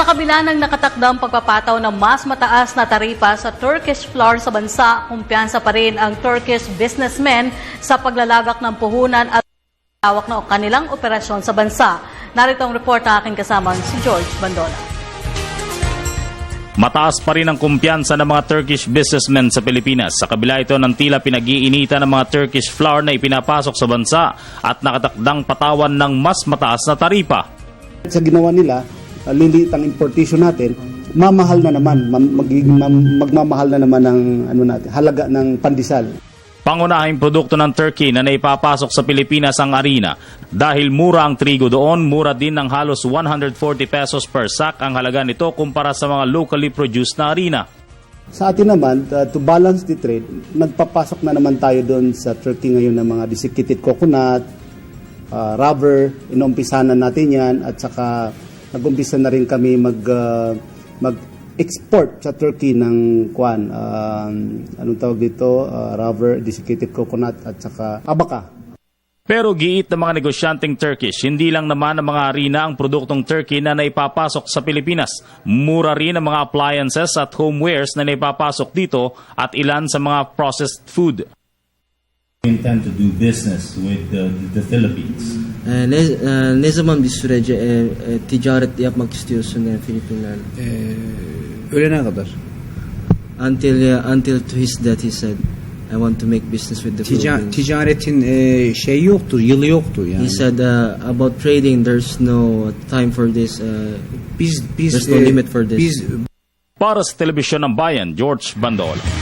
Sa kabila ng nakatakdang pagpapataw ng mas mataas na taripa sa Turkish flour sa bansa, kumpiyansa pa rin ang Turkish businessmen sa paglalagak ng puhunan at hawak ng kanilang operasyon sa bansa. Narito ang report ng aking kasamang si George Bandola. Mataas pa rin ang kumpiyansa ng mga Turkish businessmen sa Pilipinas. Sa kabila ito ng tila pinag-iinitan ng mga Turkish flour na ipinapasok sa bansa at nakatakdang patawan ng mas mataas na taripa. Sa ginawa nila, liliit ang importation natin, mamahal na naman, magmamahal na naman ang halaga ng pandesal. Pangunahing produkto ng Turkey na naipapasok sa Pilipinas ang harina. Dahil mura ang trigo doon, mura din ng halos 140 pesos per sack ang halaga nito kumpara sa mga locally produced na harina. Sa atin naman, to balance the trade, nagpapasok na naman tayo doon sa Turkey ngayon ng mga desiccated coconut, rubber, inumpisanan natin yan, at saka nag-umpisa na rin kami mag-export sa Turkey ng anong tawag dito, rubber, desiccated coconut at saka abaka. Pero giit ng mga negosyanteng Turkish, hindi lang naman ang mga harina ang produktong Turkey na naipapasok sa Pilipinas. Mura rin ang mga appliances at homewares na naipapasok dito at ilan sa mga processed food. We intend to do business with the Philippines. Ne zaman bir sürece ticaret yapmak istiyorsun Filipinlerle? Ölene kadar. Until to his death he said, I want to make business with the Philippines. Ticaretin şey yoktur, yılı yoktur yani. He said about trading, there's no time for this. Biz there's no limit for this. Para sa Telebisyon ng Bayan, George Bandola.